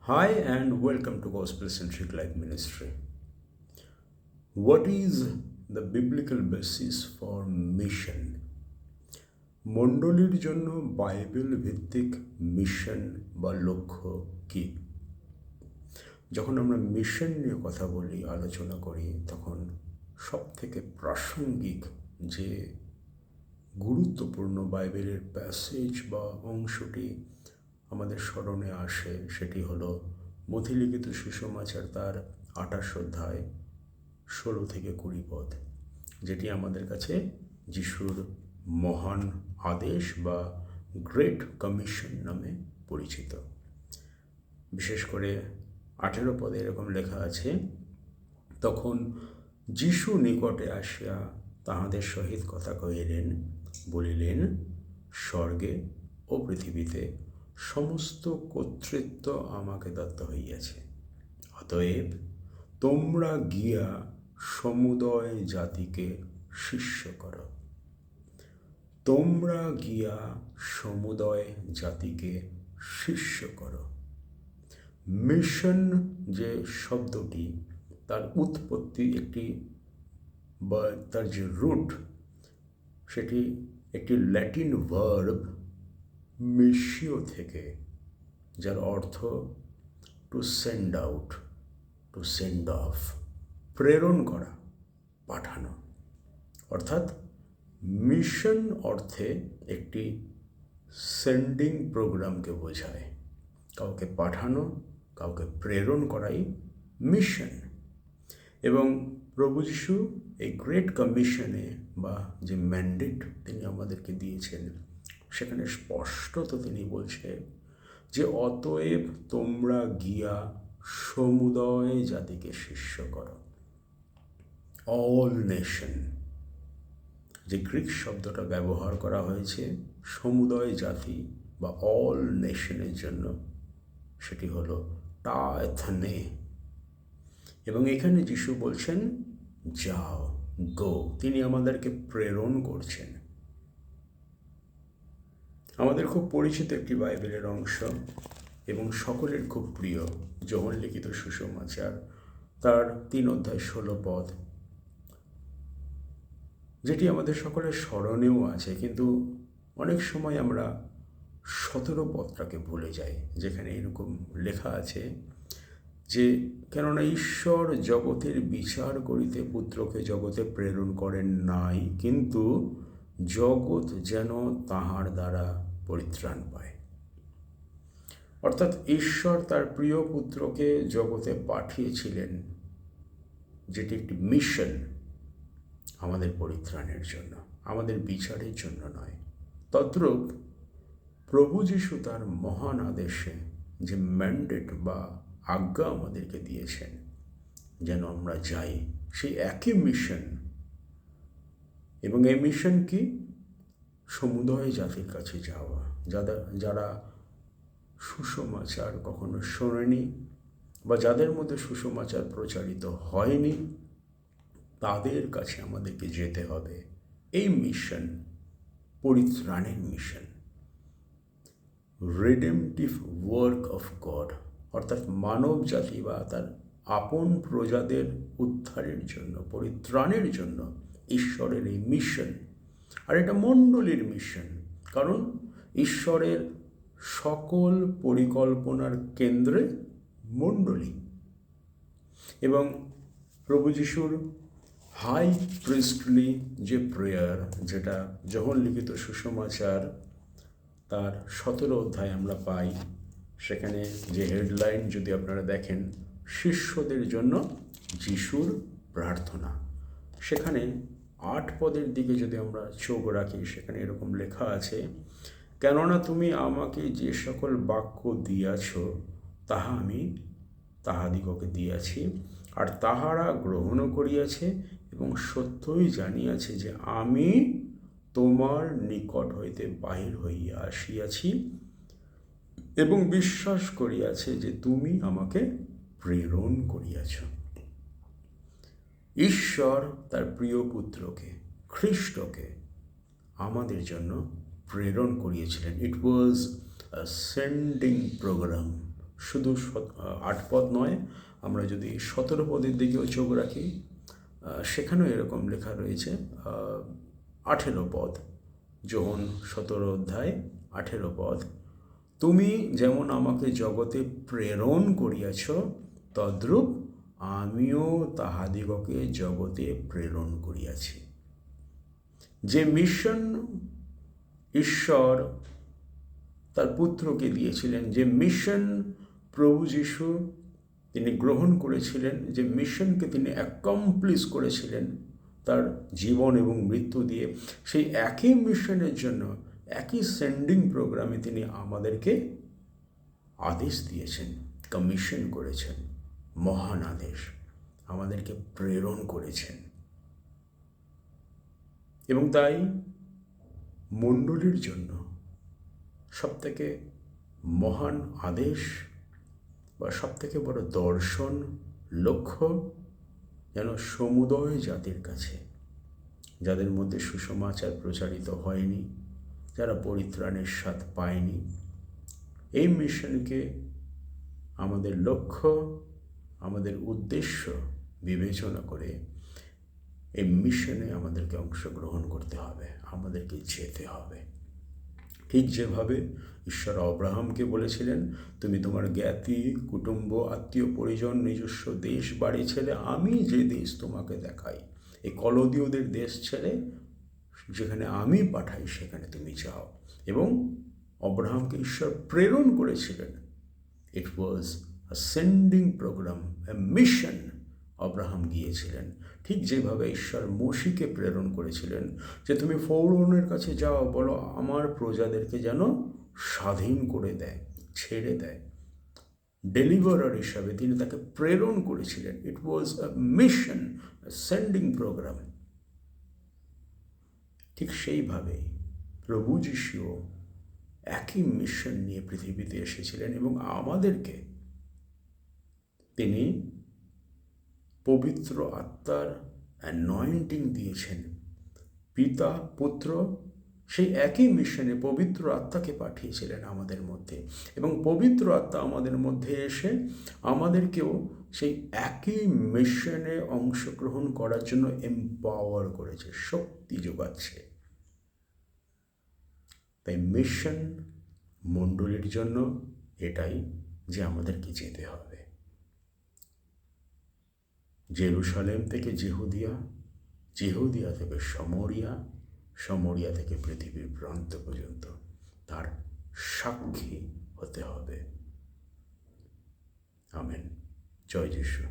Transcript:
Hi and welcome to Gospel Centric Life Ministry. What is the biblical basis for mission? মণ্ডলীর জন্য Bible ভিত্তিক mission বা লক্ষ্য কি? যখন আমরা মিশন নিয়ে কথা বলি, আলোচনা করি, তখন সব থেকে প্রাসঙ্গিক যে গুরুত্বপূর্ণ বাইবেলের প্যাসেজ বা অংশটি আমাদের স্মরণে আসে সেটি হলো মথিলিখিত সুসমাচার তার 28 অধ্যায় 16 থেকে 20 পদ, যেটি আমাদের কাছে যিশুর মহান আদেশ বা গ্রেট কমিশন নামে পরিচিত। বিশেষ করে 18 পদে এরকম লেখা আছে, তখন যিশু নিকটে আসিয়া তাহাদের সহিত কথা কহিলেন, বলিলেন, স্বর্গে ও পৃথিবীতে সমস্ত কর্তৃত্ব আমাকে দত্ত হইয়াছে। অতএব তোমরা গিয়া সমুদয় জাতিকে শিষ্য কর। তোমরা গিয়া সমুদয় জাতিকে শিষ্য কর। মিশন যে শব্দটি, তার উৎপত্তি বা তার যে রুট, সেটি একটি ল্যাটিন ভার্ব মিশিও থেকে, যার অর্থ to send out, to send of, প্রেরণ করা, পাঠানো। অর্থাৎ মিশন অর্থে একটি সেন্ডিং প্রোগ্রামকে বোঝায়। কাউকে পাঠানো, কাউকে প্রেরণ করাই মিশন। এবং প্রভু যীশু এই গ্রেট কমিশনে বা যে ম্যান্ডেট তিনি আমাদেরকে দিয়েছেন, সেখানে স্পষ্টত তিনি বলছেন যে অতএব তোমরা গিয়া সমুদয় জাতিকে শিষ্য করো। অল নেশন, যে গ্রিক শব্দটা ব্যবহার করা হয়েছে সমুদয় জাতি বা অল নেশনের জন্য, সেটি হলো টা এথনে। এবং এখানে যিশু বলছেন যাও, গো, তিনি আমাদেরকে প্রেরণ করছেন। আমাদের খুব পরিচিত একটি বাইবেলের অংশ এবং সকলের খুব প্রিয় যোহন লিখিত সুসমাচার তার 3 অধ্যায় 16 পদ, যেটি আমাদের সকলের স্মরণেও আছে, কিন্তু অনেক সময় আমরা 17 পদটাকে ভুলে যাই, যেখানে এরকম লেখা আছে যে কেননা ঈশ্বর জগতের বিচার করিতে পুত্রকে জগতে প্রেরণ করেন নাই, কিন্তু জগৎ যেন তাহার দ্বারা পরিত্রাণ পায়। অর্থাৎ ঈশ্বর তার প্রিয় পুত্রকে জগতে পাঠিয়েছিলেন, যেটি একটি মিশন, আমাদের পরিত্রাণের জন্য, আমাদের বিচারের জন্য নয়। তদ্রূপ প্রভু যীশু তার মহান আদেশে যে ম্যান্ডেট বা আজ্ঞা আমাদেরকে দিয়েছেন যেন আমরা যাই, সেই একই মিশন। এবং এই মিশন কি? সমুদয় জাতির কাছে যাওয়া। যারা সুসমাচার কখনো শোনেনি বা যাদের মধ্যে সুসমাচার প্রচারিত হয়নি, তাদের কাছে আমাদেরকে যেতে হবে। এই মিশন পরিত্রাণের mission, redemptive work of God, অর্থাৎ মানব জাতি বা তার আপন প্রজাদের উদ্ধারের জন্য, পরিত্রাণের জন্য ঈশ্বরের এই মিশন। আর এটা মণ্ডলীর মিশন, কারণ ঈশ্বরের সকল পরিকল্পনার কেন্দ্রে মণ্ডলী। এবং প্রভু যিশুর হাই প্রিস্টলি যে প্রেয়ার, যেটা যোহন লিখিত সুসমাচার তার 17 অধ্যায় আমরা পাই, সেখানে যে হেডলাইন যদি আপনারা দেখেন, শিষ্যদের জন্য যিশুর প্রার্থনা, সেখানে 8 পদের দিকে যদি আমরা চোখ রাখি, সেখানে এরকম লেখা আছে, কেননা তুমি আমাকে যে সকল বাক্য দিয়াছ তাহা আমি তাহাদিগকে দিয়াছি, আর তাহারা গ্রহণও করিয়াছে এবং সত্যই জানিয়াছে যে আমি তোমার নিকট হইতে বাহির হইয়া আসিয়াছি, এবং বিশ্বাস করিয়াছে যে তুমি আমাকে প্রেরণ করিয়াছ। ঈশ্বর তার প্রিয় পুত্রকে, খ্রিস্টকে আমাদের জন্য প্রেরণ করিয়েছিলেন। ইট ওয়াজ আ সেন্ডিং প্রোগ্রাম, শুধু 8 পদ নয়, আমরা যদি 17 পদের দিকেও চোখ রাখি, সেখানেও এরকম লেখা রয়েছে। 18 পদ, যোহন 17 অধ্যায় 18 পদ, তুমি যেমন আমাকে জগতে প্রেরণ করিয়াছ, তদ্রূপ আমিও তাহাদিগকে জগতে প্রেরণ করিয়াছি। যে মিশন ঈশ্বর তার পুত্রকে দিয়েছিলেন, যে মিশন প্রভু যীশু তিনি গ্রহণ করেছিলেন, যে মিশনকে তিনি অ্যাকমপ্লিশ করেছিলেন তার জীবন এবং মৃত্যু দিয়ে, সেই একই মিশনের জন্য একই সেন্ডিং প্রোগ্রামে তিনি আমাদেরকে আদেশ দিয়েছেন, কমিশন করেছেন, মহান আদেশ, আমাদেরকে প্রেরণ করেছেন। এবং তাই মণ্ডলীর জন্য সবথেকে মহান আদেশ বা সবথেকে বড় দর্শন, লক্ষ্য যেন সমুদয় জাতির কাছে, যাদের মধ্যে সুসমাচার প্রচারিত হয়নি, যারা পরিত্রাণের স্বাদ পায়নি, এই মিশনকে আমাদের লক্ষ্য, আমাদের উদ্দেশ্য বিবেচনা করে এই মিশনে আমাদেরকে অংশগ্রহণ করতে হবে, আমাদেরকে যেতে হবে। ঠিক যেভাবে ঈশ্বর আব্রাহামকে বলেছিলেন, তুমি তোমার জ্ঞাতি, কুটুম্ব, আত্মীয় পরিজন, নিজস্ব দেশ বাড়ি ছেড়ে আমি যে দেশ তোমাকে দেখাই, এই কলদীয়দের দেশ ছেড়ে যেখানে আমি পাঠাই সেখানে তুমি যাও। এবং আব্রাহামকে ঈশ্বর প্রেরণ করেছিলেন। It was a sending program, a mission. Abraham গিয়েছিলেন। ঠিক যেভাবে ঈশ্বর মোশিকে প্রেরণ করেছিলেন যে তুমি ফরৌনের কাছে যাও, বলো আমার প্রজাদেরকে যেন স্বাধীন করে দেয়, ছেড়ে দেয়। ডেলিভারার হিসাবে তিনি তাকে প্রেরণ করেছিলেন। It was a mission, sending programme. ঠিক সেইভাবেই প্রভু যীশুও একই মিশন নিয়ে পৃথিবীতে এসেছিলেন এবং আমাদেরকে তিনি পবিত্র আত্মার অ্যানয়েন্টিং দিয়েছেন। পিতা, পুত্র সেই একই মিশনে পবিত্র আত্মাকে পাঠিয়েছিলেন আমাদের মধ্যে, এবং পবিত্র আত্মা আমাদের মধ্যে এসে আমাদেরকেও সেই একই মিশনে অংশগ্রহণ করার জন্য এম্পাওয়ার করেছে, শক্তি যোগাচ্ছে। তাই মিশন মণ্ডলীর জন্য এটাই যে আমাদেরকে যেতে হবে। জেরুসালেম থেকে জেহুদিয়া, জেহুদিয়া থেকে সমরিয়া, সমরিয়া থেকে পৃথিবীর প্রান্ত পর্যন্ত তার সাক্ষী হতে হবে। আমেন। জয় যিশু।